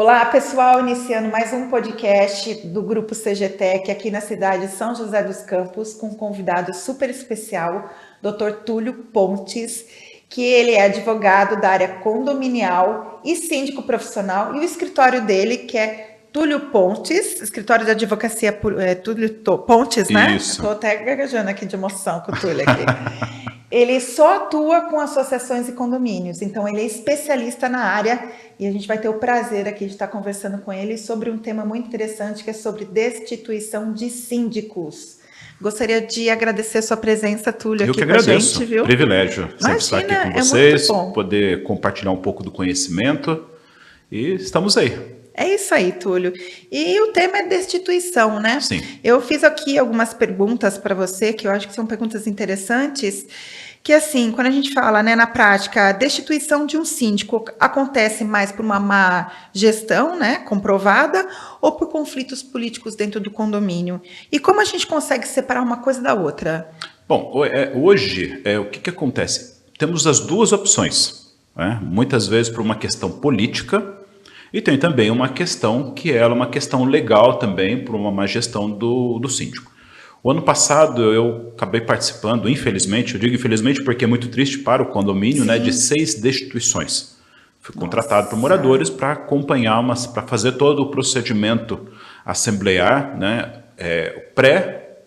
Olá, pessoal, iniciando mais um podcast do Grupo CGTEC aqui na cidade de São José dos Campos, com um convidado super especial, Dr. Túlio Pontes, que ele é advogado da área condominial e síndico profissional, e o escritório dele, que é Túlio Pontes, escritório de advocacia Túlio Pontes, né? Isso. Estou até gaguejando aqui de emoção com o Túlio aqui. Ele só atua com associações e condomínios, então ele é especialista na área e a gente vai ter o prazer aqui de estar conversando com ele sobre um tema muito interessante que é sobre destituição de síndicos. Gostaria de agradecer a sua presença, Túlio, aqui com a gente, viu? Privilégio sempre estar aqui com vocês, poder compartilhar um pouco do conhecimento e estamos aí. É isso aí, Túlio. E o tema é destituição, né? Sim. Eu fiz aqui algumas perguntas para você, que eu acho que são perguntas interessantes, que assim, quando a gente fala, né, na prática, a destituição de um síndico acontece mais por uma má gestão, né, comprovada, ou por conflitos políticos dentro do condomínio? E como a gente consegue separar uma coisa da outra? Bom, hoje, o que acontece? Temos as duas opções, né? Muitas vezes por uma questão política, e tem também uma questão que é uma questão legal também, por uma má gestão do síndico. O ano passado eu acabei participando, infelizmente, eu digo infelizmente porque é muito triste para o condomínio, né, de 6 destituições. Fui contratado por moradores para acompanhar, para fazer todo o procedimento assemblear, né,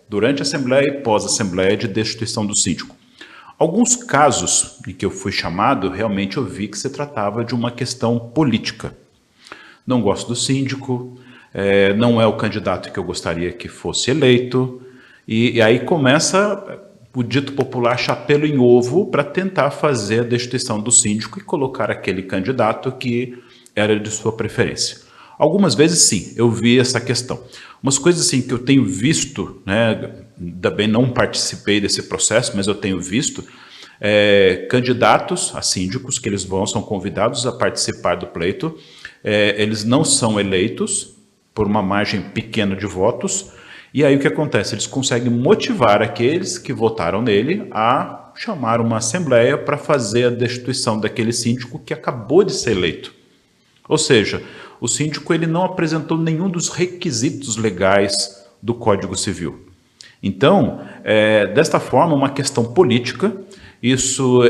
durante a assembleia e pós-assembleia de destituição do síndico. Alguns casos em que eu fui chamado, realmente eu vi que se tratava de uma questão política. Não gosto do síndico, não é o candidato que eu gostaria que fosse eleito, e aí começa o dito popular chapéu em ovo para tentar fazer a destituição do síndico e colocar aquele candidato que era de sua preferência. Algumas vezes sim, eu vi essa questão. Umas coisas assim que eu tenho visto, né, também não participei desse processo, mas eu tenho visto, candidatos a síndicos que eles são convidados a participar do pleito. Eles não são eleitos por uma margem pequena de votos, e aí o que acontece? Eles conseguem motivar aqueles que votaram nele a chamar uma assembleia para fazer a destituição daquele síndico que acabou de ser eleito. Ou seja, o síndico ele não apresentou nenhum dos requisitos legais do Código Civil. Então, desta forma, uma questão política, isso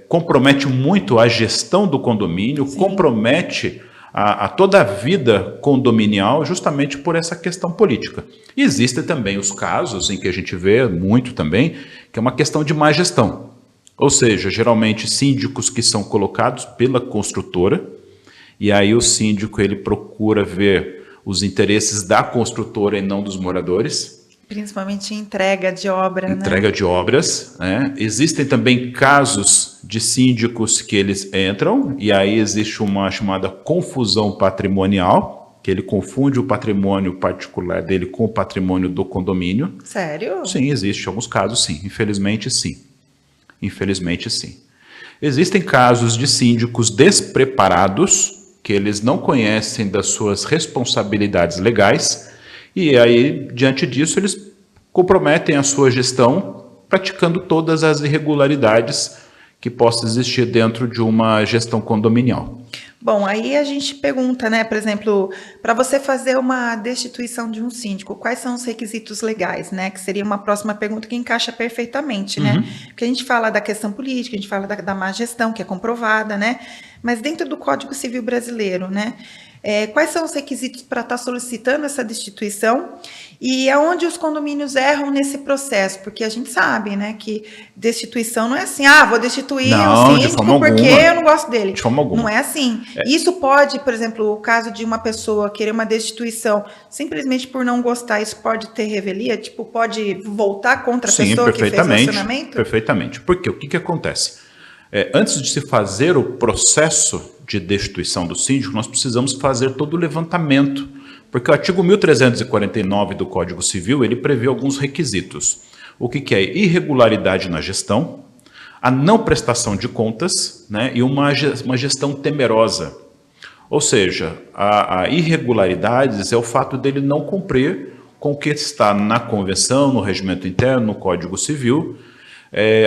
compromete muito a gestão do condomínio, sim, compromete a toda a vida condominial justamente por essa questão política. E existem também os casos em que a gente vê muito também, que é uma questão de má gestão. Ou seja, geralmente síndicos que são colocados pela construtora, e aí o síndico ele procura ver os interesses da construtora e não dos moradores. Principalmente entrega de obra, entrega, né? De obras, né? Existem também casos de síndicos que eles entram e aí existe uma chamada confusão patrimonial, que ele confunde o patrimônio particular dele com o patrimônio do condomínio. Sério? Sim, existe alguns casos, sim. Infelizmente, sim. Infelizmente, sim. Existem casos de síndicos despreparados, que eles não conhecem das suas responsabilidades legais, e aí, diante disso, eles comprometem a sua gestão praticando todas as irregularidades que possam existir dentro de uma gestão condominial. Bom, aí a gente pergunta, né, por exemplo, para você fazer uma destituição de um síndico, quais são os requisitos legais, né? Que seria uma próxima pergunta que encaixa perfeitamente, né? Porque a gente fala da questão política, a gente fala da má gestão, que é comprovada, né? Mas dentro do Código Civil brasileiro, né? Quais são os requisitos para estar solicitando essa destituição e aonde os condomínios erram nesse processo? Porque a gente sabe, né, que destituição não é assim, vou destituir o síndico porque eu não gosto dele. De forma alguma. Não é assim. Isso pode, por exemplo, o caso de uma pessoa querer uma destituição simplesmente por não gostar, isso pode ter revelia? Tipo, pode voltar contra a pessoa que fez o relacionamento? Perfeitamente. Porque o que acontece? Antes de se fazer o processo de destituição do síndico, nós precisamos fazer todo o levantamento, porque o artigo 1349 do Código Civil, ele prevê alguns requisitos. O que é irregularidade na gestão, a não prestação de contas, né, e uma gestão temerosa. Ou seja, a irregularidades é o fato dele não cumprir com o que está na convenção, no regimento interno, no Código Civil,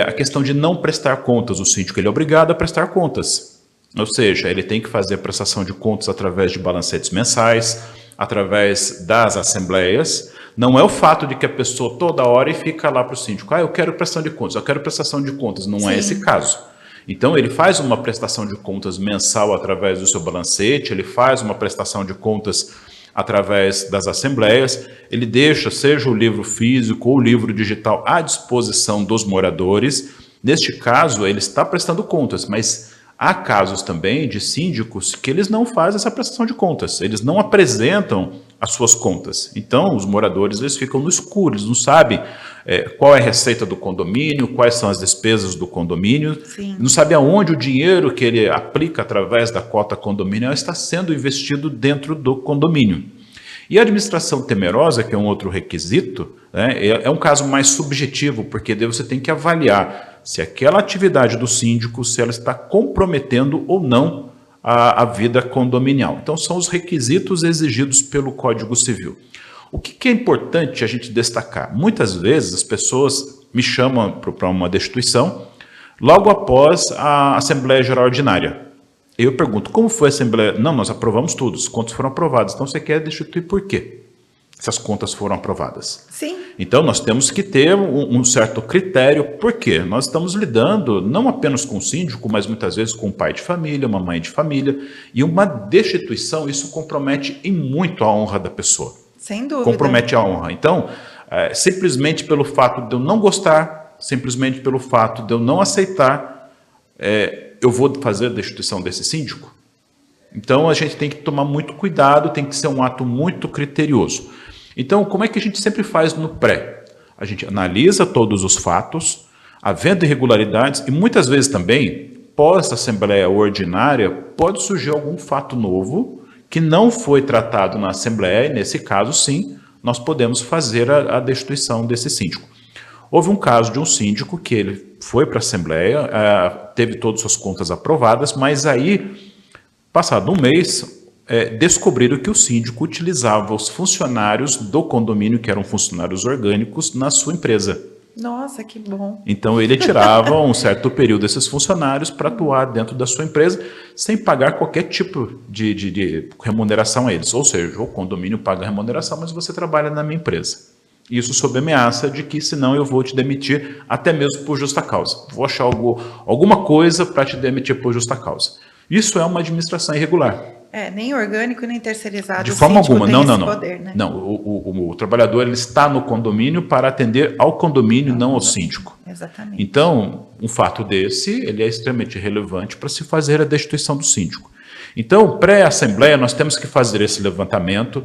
a questão de não prestar contas. O síndico ele é obrigado a prestar contas. Ou seja, ele tem que fazer prestação de contas através de balancetes mensais, através das assembleias. Não é o fato de que a pessoa toda hora fica lá para o síndico, eu quero prestação de contas, eu quero prestação de contas. Não Sim. é esse caso. Então, ele faz uma prestação de contas mensal através do seu balancete, ele faz uma prestação de contas através das assembleias, ele deixa, seja o livro físico ou o livro digital, à disposição dos moradores. Neste caso, ele está prestando contas, mas há casos também de síndicos que eles não fazem essa prestação de contas, eles não apresentam as suas contas. Então, os moradores eles ficam no escuro, eles não sabem qual é a receita do condomínio, quais são as despesas do condomínio, Sim. não sabe aonde o dinheiro que ele aplica através da cota condominial está sendo investido dentro do condomínio. E a administração temerosa, que é um outro requisito, né, é um caso mais subjetivo, porque daí você tem que avaliar se aquela atividade do síndico, se ela está comprometendo ou não a vida condominial. Então, são os requisitos exigidos pelo Código Civil. O que é importante a gente destacar? Muitas vezes as pessoas me chamam para uma destituição logo após a Assembleia Geral Ordinária. Eu pergunto, como foi a Assembleia? Não, nós aprovamos tudo, as contas foram aprovadas. Então, você quer destituir por quê? Se as contas foram aprovadas. Sim. Então, nós temos que ter um certo critério, porque nós estamos lidando não apenas com o síndico, mas muitas vezes com um pai de família, uma mãe de família, e uma destituição, isso compromete em muito a honra da pessoa. Sem dúvida. Compromete a honra. Então, simplesmente pelo fato de eu não gostar, simplesmente pelo fato de eu não aceitar, eu vou fazer a destituição desse síndico? Então, a gente tem que tomar muito cuidado, tem que ser um ato muito criterioso. Então, como é que a gente sempre faz no pré? A gente analisa todos os fatos, havendo irregularidades, e muitas vezes também, pós-assembleia ordinária, pode surgir algum fato novo que não foi tratado na assembleia, e nesse caso, sim, nós podemos fazer a destituição desse síndico. Houve um caso de um síndico que ele foi para a assembleia, teve todas as suas contas aprovadas, mas aí, passado um mês, descobriram que o síndico utilizava os funcionários do condomínio, que eram funcionários orgânicos, na sua empresa. Nossa, que bom. Então, ele tirava um certo período desses funcionários para atuar dentro da sua empresa, sem pagar qualquer tipo de remuneração a eles. Ou seja, o condomínio paga remuneração, mas você trabalha na minha empresa. Isso sob ameaça de que, senão, eu vou te demitir, até mesmo por justa causa. Vou achar alguma coisa para te demitir por justa causa. Isso é uma administração irregular. Nem orgânico nem terceirizado. De forma alguma, não. Poder, né? Não, o trabalhador ele está no condomínio para atender ao condomínio, não ao síndico. Exatamente. Então, um fato desse, ele é extremamente relevante para se fazer a destituição do síndico. Então, pré-assembleia, nós temos que fazer esse levantamento,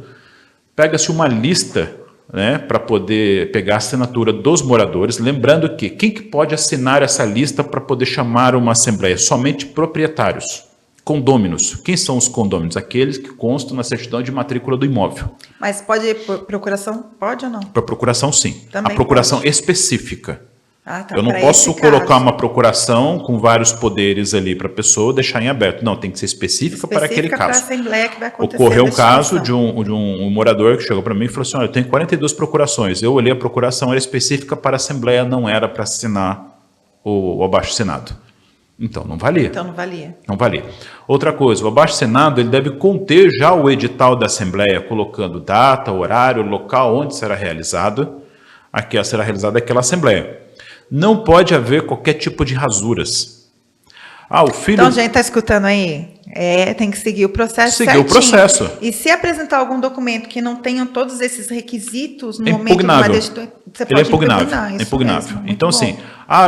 pega-se uma lista, né, para poder pegar a assinatura dos moradores, lembrando que quem que pode assinar essa lista para poder chamar uma assembleia? Somente proprietários. Condôminos. Quem são os condôminos? Aqueles que constam na certidão de matrícula do imóvel. Mas pode ir por procuração? Pode ou não? Para procuração, sim. Também a procuração pode. Específica. Tá, eu não posso colocar uma procuração com vários poderes ali para a pessoa deixar em aberto. Não, tem que ser específica para aquele caso. Para a assembleia que vai acontecer. Ocorreu um caso de um morador que chegou para mim e falou assim, olha, eu tenho 42 procurações. Eu olhei a procuração, era específica para a assembleia, não era para assinar o abaixo-assinado. Então, não valia. Não valia. Outra coisa, o abaixo-assinado ele deve conter já o edital da Assembleia, colocando data, horário, local onde será realizado, será realizada aquela Assembleia. Não pode haver qualquer tipo de rasuras. O filho... Então, gente, está escutando aí? Tem que seguir o processo certinho. Seguir o processo. E se apresentar algum documento que não tenha todos esses requisitos no momento impugnável. de uma destituição, você ele pode é impugnável. Então, bom. assim,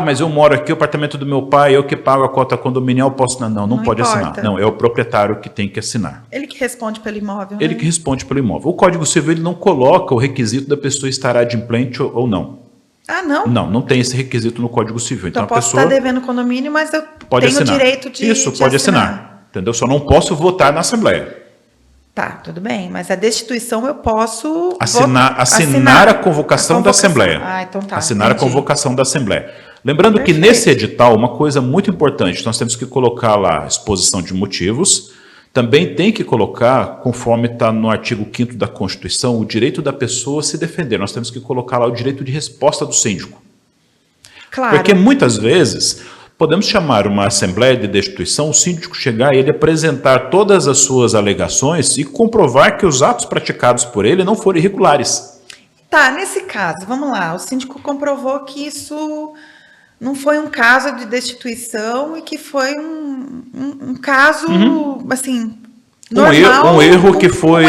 mas eu moro aqui, o apartamento do meu pai, eu que pago a cota condominial, posso assinar? Não pode importa. assinar. Não, é o proprietário que tem que assinar. Ele que responde pelo imóvel, Ele que responde pelo imóvel. O Código Civil ele não coloca o requisito da pessoa estar adimplente ou não. Não? Não tem esse requisito no Código Civil. Então a posso pessoa estar devendo condomínio, mas eu tenho assinar. o direito de pode assinar. Entendeu? Só não posso votar na Assembleia. Tá, tudo bem. Mas a destituição eu posso... Assinar a convocação da Assembleia. Então tá. Assinar a convocação da Assembleia. Lembrando que nesse edital, uma coisa muito importante, nós temos que colocar lá a exposição de motivos, também tem que colocar, conforme está no artigo 5º da Constituição, o direito da pessoa se defender. Nós temos que colocar lá o direito de resposta do síndico. Claro. Porque muitas vezes Podemos chamar uma assembleia de destituição, o síndico chegar e ele apresentar todas as suas alegações e comprovar que os atos praticados por ele não foram irregulares. Tá, nesse caso, vamos lá, o síndico comprovou que isso não foi um caso de destituição e que foi um caso, assim, normal. Um erro que foi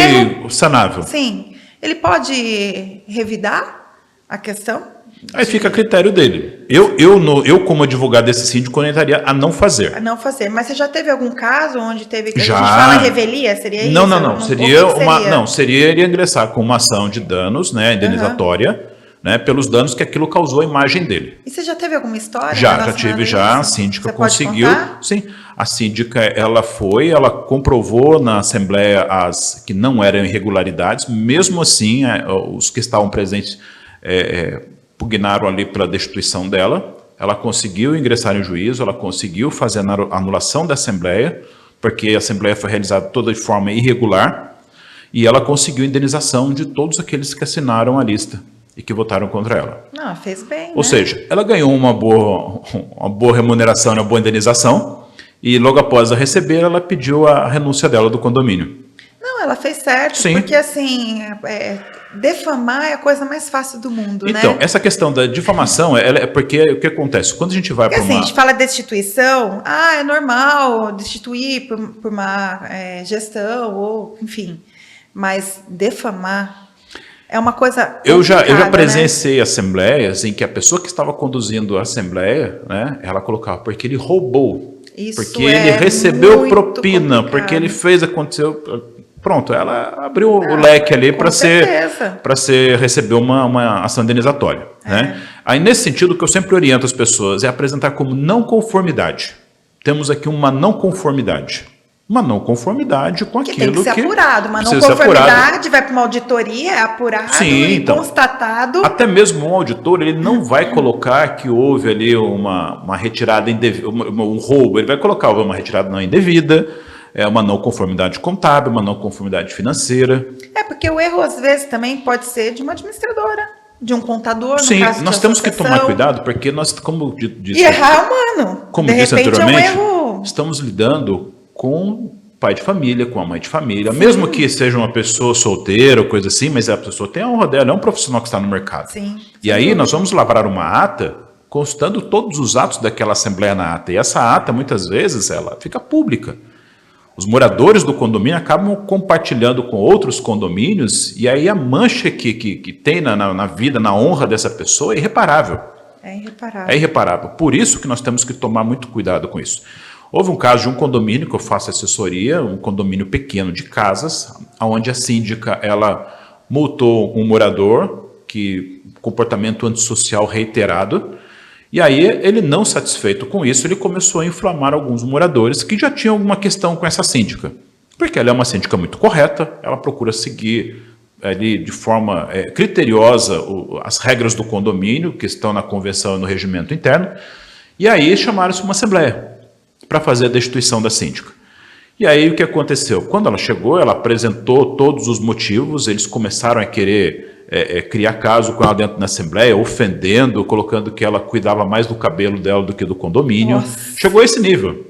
sanável. Sim. Ele pode revidar a questão? Aí fica a critério dele. Eu como advogado desse síndico, orientaria a não fazer. A não fazer. Mas você já teve algum caso onde teve... Já. A gente fala em revelia? Seria isso? Não. Seria ele ingressar com uma ação de danos, né, indenizatória, né, pelos danos que aquilo causou à imagem dele. E você já teve alguma história? Já tive, já. A síndica conseguiu. Sim, a síndica, ela comprovou na Assembleia que não eram irregularidades. Mesmo assim, os que estavam presentes pugnaram ali pela destituição dela. Ela conseguiu ingressar em juízo, ela conseguiu fazer a anulação da Assembleia, porque a Assembleia foi realizada toda de forma irregular, e ela conseguiu indenização de todos aqueles que assinaram a lista e que votaram contra ela. Não, fez bem, Ou seja, ela ganhou uma boa remuneração, uma boa indenização, e logo após a receber, ela pediu a renúncia dela do condomínio. Não, ela fez certo, Sim. Porque assim, defamar é a coisa mais fácil do mundo, né? Então, essa questão da difamação, é porque o que acontece? Quando a gente vai para assim, a gente fala destituição, é normal destituir por má gestão, ou enfim, mas defamar é uma coisa Eu já complicada, presenciei assembleias em que a pessoa que estava conduzindo a assembleia, né, ela colocava, porque ele roubou, Isso porque ele recebeu muito propina, complicado. porque ele fez, aconteceu... Pronto, ela abriu o leque ali para receber uma ação indenizatória. Né? Aí, nesse sentido, o que eu sempre oriento as pessoas é apresentar como não conformidade. Temos aqui uma não conformidade. Uma não conformidade com aquilo que tem que ser apurado. Uma não conformidade vai para uma auditoria, é apurado e constatado. Até mesmo um auditor, ele não vai colocar que houve ali uma retirada indevida, um roubo. Ele vai colocar uma retirada não indevida, uma não conformidade contábil, uma não conformidade financeira. Porque o erro, às vezes, também pode ser de uma administradora, de um contador, Sim, nós temos que tomar cuidado, porque nós, como disse... E errar é humano. Como disse anteriormente, estamos lidando com pai de família, com a mãe de família, Sim. Mesmo que seja uma pessoa solteira ou coisa assim, mas a pessoa tem a honra dela, é um profissional que está no mercado. Sim, e aí nós vamos lavrar uma ata constando todos os atos daquela assembleia na ata. E essa ata, muitas vezes, ela fica pública. Os moradores do condomínio acabam compartilhando com outros condomínios e aí a mancha que tem na vida, na honra dessa pessoa é irreparável. É irreparável. É irreparável. Por isso que nós temos que tomar muito cuidado com isso. Houve um caso de um condomínio que eu faço assessoria, um condomínio pequeno de casas, onde a síndica ela multou um morador, comportamento antissocial reiterado, e aí ele não satisfeito com isso, ele começou a inflamar alguns moradores que já tinham alguma questão com essa síndica, porque ela é uma síndica muito correta, ela procura seguir ali de forma criteriosa as regras do condomínio, que estão na convenção e no regimento interno, e aí chamaram-se uma assembleia para fazer a destituição da síndica. E aí o que aconteceu? Quando ela chegou, ela apresentou todos os motivos, eles começaram a querer criar caso com ela dentro da Assembleia, ofendendo, colocando que ela cuidava mais do cabelo dela do que do condomínio. Nossa. Chegou a esse nível.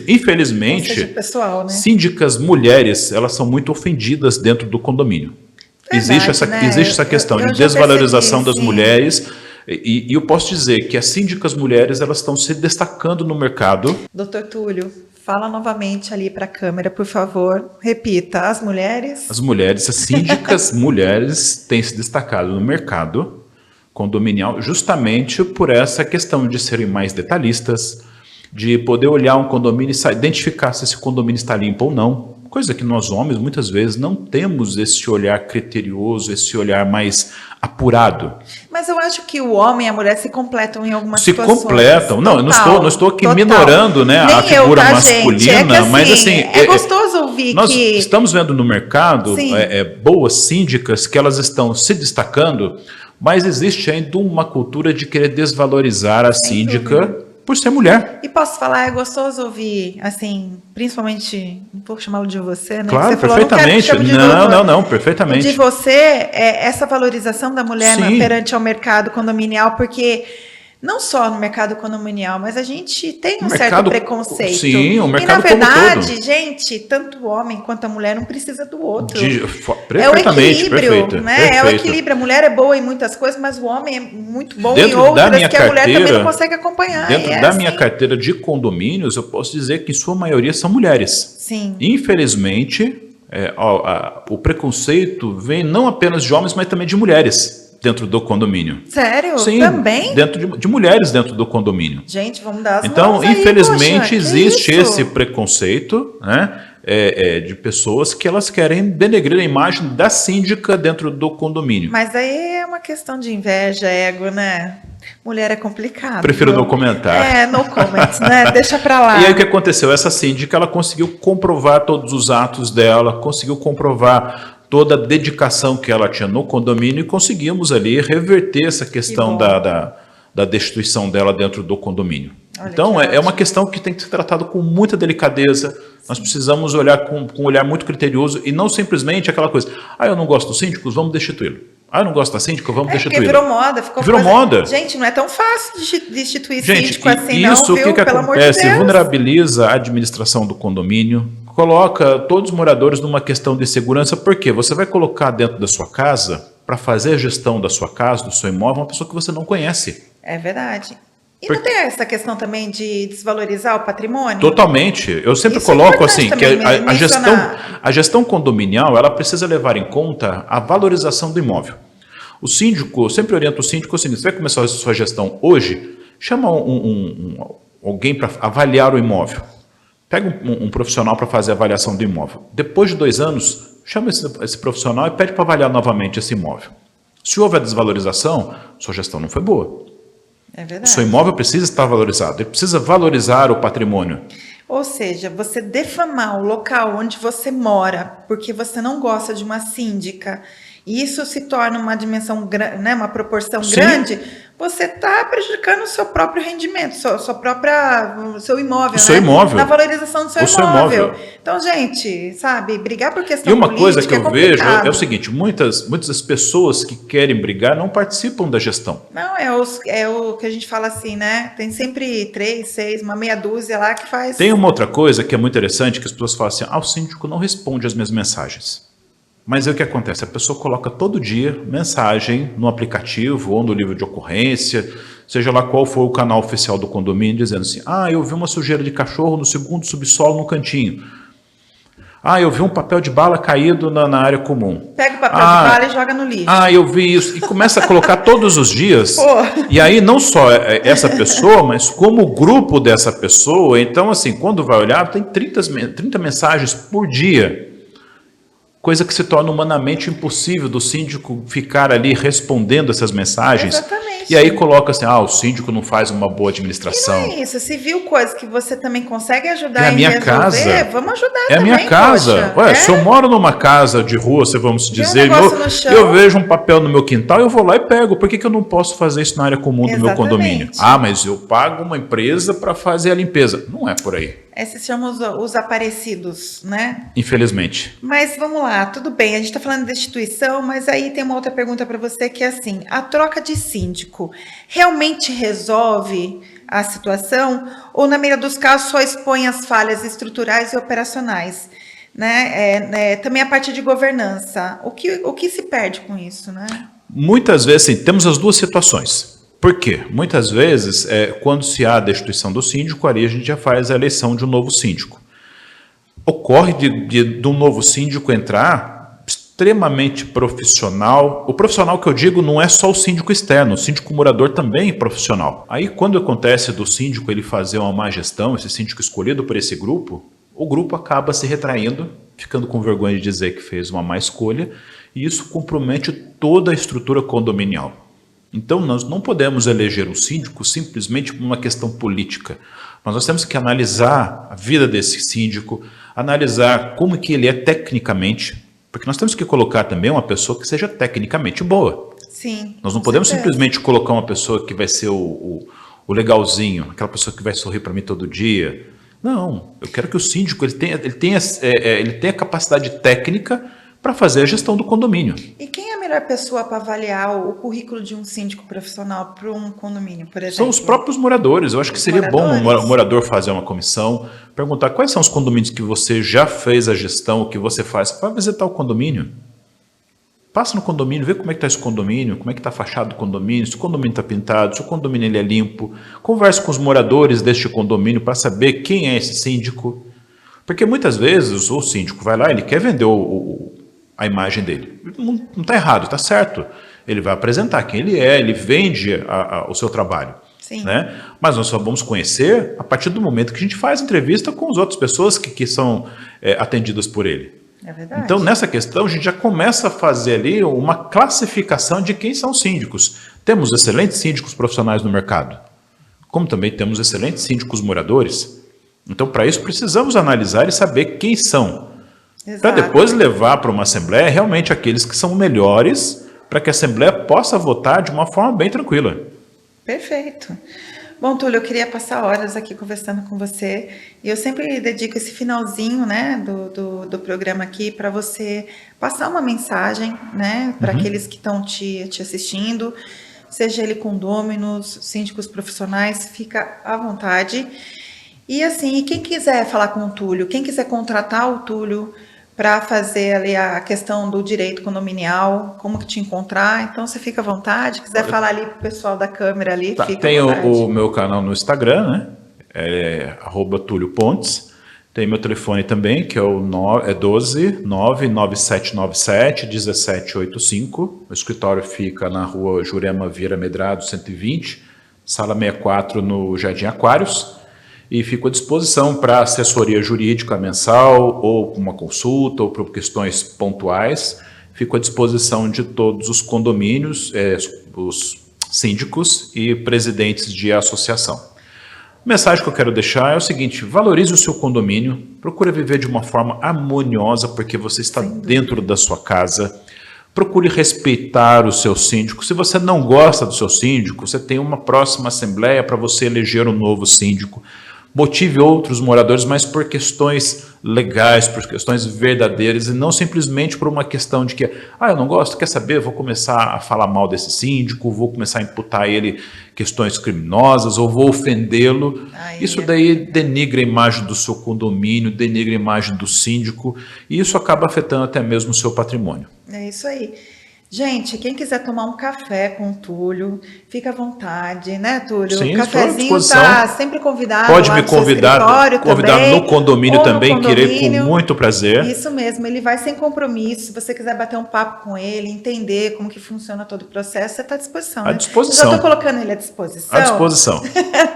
Infelizmente, pessoal, né? Síndicas mulheres, elas são muito ofendidas dentro do condomínio. Verdade, existe essa questão de desvalorização das mulheres. E eu posso dizer que as síndicas mulheres, elas estão se destacando no mercado. Doutor Túlio, fala novamente ali para a câmera, por favor. Repita, as mulheres... As síndicas mulheres têm se destacado no mercado condominial justamente por essa questão de serem mais detalhistas, de poder olhar um condomínio e identificar se esse condomínio está limpo ou não. Coisa que nós homens, muitas vezes, não temos esse olhar criterioso, esse olhar mais apurado. Mas eu acho que o homem e a mulher se completam em algumas situações. Se completam. Não, eu não estou aqui minorando, né, a figura masculina, gente? Assim, mas assim... É gostoso ouvir nós estamos vendo no mercado boas síndicas que elas estão se destacando, mas existe ainda uma cultura de querer desvalorizar a síndica por ser mulher. E posso falar, é gostoso ouvir, assim, principalmente, não vou chamá-lo de você, né? Claro, você perfeitamente. Falou, não, perfeitamente. De você, essa valorização da mulher perante ao mercado condominial, porque Não só no mercado condominial, mas a gente tem um certo mercado, preconceito. sim, o mercado e, na verdade, como todo. gente, tanto o homem quanto a mulher não precisa do outro. É o Perfeitamente, equilíbrio, perfeito, né? perfeito. É o equilíbrio. A mulher é boa em muitas coisas, mas o homem é muito bom Dentro em outras minha que a mulher também não consegue acompanhar. Dentro da minha carteira de condomínios, eu posso dizer que em sua maioria são mulheres. Sim. Infelizmente, o preconceito vem não apenas de homens, mas também de mulheres dentro do condomínio. Sério? Sim, também? Dentro de mulheres dentro do condomínio. Gente, vamos dar as Então, mãos aí, infelizmente, poxa, existe esse preconceito, né, de pessoas que elas querem denegrir a imagem da síndica dentro do condomínio. Mas aí é uma questão de inveja, ego, né? Mulher é complicado. Prefiro não comentar. No comment, né? Deixa pra lá. E aí o que aconteceu? Essa síndica, ela conseguiu comprovar todos os atos dela, conseguiu comprovar toda a dedicação que ela tinha no condomínio e conseguimos ali reverter essa questão da destituição dela dentro do condomínio. Olha, então, é uma questão que tem que ser tratada com muita delicadeza. Sim. Nós precisamos olhar com um olhar muito criterioso e não simplesmente aquela coisa, eu não gosto dos síndicos, vamos destituí-lo. Eu não gosto da síndica, vamos destituí-lo. Porque virou moda. Virou moda. Gente, não é tão fácil de destituir Isso, síndico assim, não, viu? O que Pelo acontece? Amor de Deus. Vulnerabiliza a administração do condomínio, coloca todos os moradores numa questão de segurança, porque você vai colocar dentro da sua casa, para fazer a gestão da sua casa, do seu imóvel, uma pessoa que você não conhece. É verdade. E não tem essa questão também de desvalorizar o patrimônio? Totalmente. Eu sempre coloco assim, que a gestão condominial, ela precisa levar em conta a valorização do imóvel. O síndico, eu sempre oriento o síndico assim, você vai começar a sua gestão hoje, chama alguém para avaliar o imóvel. Pega um profissional para fazer a avaliação do imóvel. Depois de 2 anos, chama esse profissional e pede para avaliar novamente esse imóvel. Se houver desvalorização, sua gestão não foi boa. É verdade. Seu imóvel precisa estar valorizado, ele precisa valorizar o patrimônio. Ou seja, você defamar o local onde você mora porque você não gosta de uma síndica e isso se torna uma dimensão, né, uma proporção Sim. grande, você está prejudicando o seu próprio rendimento, seu imóvel, seu imóvel. Na valorização do seu imóvel. Então, gente, sabe, brigar por questão política. E uma coisa que eu vejo é o seguinte, muitas das pessoas que querem brigar não participam da gestão. Não, é o que a gente fala assim, né? Tem sempre 3, 6, uma meia dúzia lá que faz... Tem uma outra coisa que é muito interessante, que as pessoas falam assim, o síndico não responde às minhas mensagens. Mas aí o que acontece? A pessoa coloca todo dia mensagem no aplicativo ou no livro de ocorrência, seja lá qual for o canal oficial do condomínio, dizendo assim, eu vi uma sujeira de cachorro no segundo subsolo no cantinho. Eu vi um papel de bala caído na área comum. Pega o papel de bala e joga no lixo. Eu vi isso. E começa a colocar todos os dias. E aí não só essa pessoa, mas como o grupo dessa pessoa. Então, assim, quando vai olhar, tem 30 mensagens por dia. Coisa que se torna humanamente impossível do síndico ficar ali respondendo essas mensagens. Exatamente. E aí coloca assim, o síndico não faz uma boa administração. E não é isso, se viu coisa que você também consegue ajudar a minha casa. Vamos ajudar também, a minha casa. Se eu moro numa casa de rua, vamos dizer, eu vejo um papel no meu quintal, eu vou lá e pego. Por que eu não posso fazer isso na área comum do meu condomínio? Mas eu pago uma empresa para fazer a limpeza. Não é por aí. Esses chamam os aparecidos, né? Infelizmente. Mas vamos lá, tudo bem, a gente está falando de destituição, mas aí tem uma outra pergunta para você que é assim, a troca de síndico realmente resolve a situação ou na maioria dos casos só expõe as falhas estruturais e operacionais? Né? Também a parte de governança, o que se perde com isso, né? Muitas vezes, sim, temos as duas situações. Por quê? Muitas vezes, quando se há a destituição do síndico, ali a gente já faz a eleição de um novo síndico. Ocorre de um novo síndico entrar extremamente profissional. O profissional que eu digo não é só o síndico externo, o síndico morador também é profissional. Aí, quando acontece do síndico ele fazer uma má gestão, esse síndico escolhido por esse grupo, o grupo acaba se retraindo, ficando com vergonha de dizer que fez uma má escolha, e isso compromete toda a estrutura condominial. Então, nós não podemos eleger um síndico simplesmente por uma questão política. Nós temos que analisar a vida desse síndico, analisar como que ele é tecnicamente, porque nós temos que colocar também uma pessoa que seja tecnicamente boa. Sim. Nós não podemos simplesmente colocar uma pessoa que vai ser o legalzinho, aquela pessoa que vai sorrir para mim todo dia. Não, eu quero que o síndico ele tenha a capacidade técnica para fazer a gestão do condomínio. E quem é a melhor pessoa para avaliar o currículo de um síndico profissional para um condomínio, por exemplo? São os próprios moradores. Eu acho que seria bom um morador fazer uma comissão, perguntar quais são os condomínios que você já fez a gestão, o que você faz. Vai visitar o condomínio. Passa no condomínio, vê como é que está esse condomínio, como é que está a fachada do condomínio, se o condomínio está pintado, se o condomínio ele é limpo. Converse com os moradores deste condomínio para saber quem é esse síndico. Porque muitas vezes o síndico vai lá, ele quer vender a imagem dele. Não está errado, está certo. Ele vai apresentar quem ele é, ele vende o seu trabalho. Sim. Né? Mas nós só vamos conhecer a partir do momento que a gente faz entrevista com as outras pessoas que são atendidas por ele. É verdade. Então, nessa questão, a gente já começa a fazer ali uma classificação de quem são síndicos. Temos excelentes síndicos profissionais no mercado, como também temos excelentes síndicos moradores. Então, para isso, precisamos analisar e saber quem são. Para depois levar para uma assembleia realmente aqueles que são melhores, para que a assembleia possa votar de uma forma bem tranquila. Perfeito. Bom, Túlio, eu queria passar horas aqui conversando com você, e eu sempre dedico esse finalzinho, né, do programa aqui para você passar uma mensagem, né, para aqueles que estão te assistindo, seja ele condôminos, síndicos profissionais, fica à vontade. E assim, quem quiser falar com o Túlio, quem quiser contratar o Túlio para fazer ali a questão do direito condominial, como que te encontrar, então você fica à vontade, quiser falar ali pro pessoal da câmera ali, fica à vontade. Tem o meu canal no Instagram, né? É @TúlioPontes. Tem meu telefone também, que é o 12 99797 1785. O escritório fica na rua Jurema Vieira Medrado, 120, sala 64, no Jardim Aquários. E fico à disposição para assessoria jurídica mensal, ou uma consulta, ou por questões pontuais. Fico à disposição de todos os condomínios, os síndicos e presidentes de associação. A mensagem que eu quero deixar é o seguinte: valorize o seu condomínio, procure viver de uma forma harmoniosa, porque você está dentro da sua casa. Procure respeitar o seu síndico. Se você não gosta do seu síndico, você tem uma próxima assembleia para você eleger um novo síndico. Motive outros moradores, mas por questões legais, por questões verdadeiras, e não simplesmente por uma questão de que, eu não gosto, quer saber, eu vou começar a falar mal desse síndico, vou começar a imputar a ele questões criminosas, ou vou ofendê-lo. Isso daí denigra a imagem do seu condomínio, denigra a imagem do síndico, e isso acaba afetando até mesmo o seu patrimônio. É isso aí. Gente, quem quiser tomar um café com o Túlio, fica à vontade, né, Túlio? Sim, o cafezinho está sempre convidado. Pode me convidar no condomínio também, que irei com muito prazer. Isso mesmo, ele vai sem compromisso. Se você quiser bater um papo com ele, entender como que funciona todo o processo, você está à disposição. À disposição. Eu já estou colocando ele à disposição. À disposição.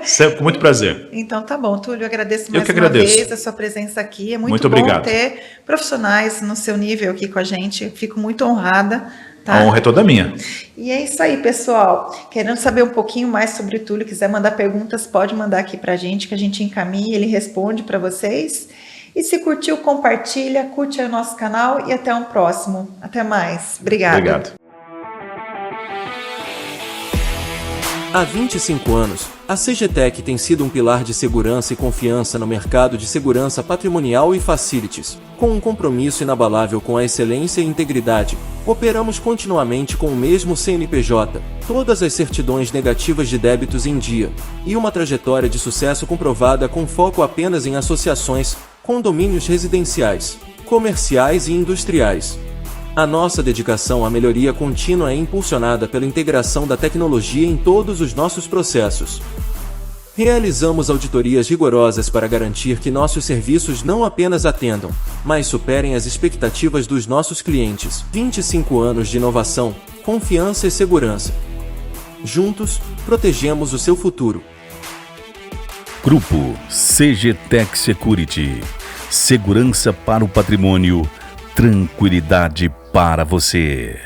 Sempre com muito prazer. Então tá bom, Túlio, eu agradeço mais uma vez a sua presença aqui. É muito bom obrigado. Ter profissionais no seu nível aqui com a gente. Fico muito honrada. Tá? A honra é toda minha. E é isso aí, pessoal. Querendo saber um pouquinho mais sobre o Túlio, quiser mandar perguntas, pode mandar aqui pra gente, que a gente encaminha, ele responde para vocês. E se curtiu, compartilha, curte aí o nosso canal e até um próximo. Até mais. Obrigada. Obrigado. Há 25 anos, a CGTEC tem sido um pilar de segurança e confiança no mercado de segurança patrimonial e facilities. Com um compromisso inabalável com a excelência e integridade, operamos continuamente com o mesmo CNPJ, todas as certidões negativas de débitos em dia, e uma trajetória de sucesso comprovada com foco apenas em associações, condomínios residenciais, comerciais e industriais. A nossa dedicação à melhoria contínua é impulsionada pela integração da tecnologia em todos os nossos processos. Realizamos auditorias rigorosas para garantir que nossos serviços não apenas atendam, mas superem as expectativas dos nossos clientes. 25 anos de inovação, confiança e segurança. Juntos, protegemos o seu futuro. Grupo CGTEC Security. Segurança para o patrimônio, tranquilidade para você.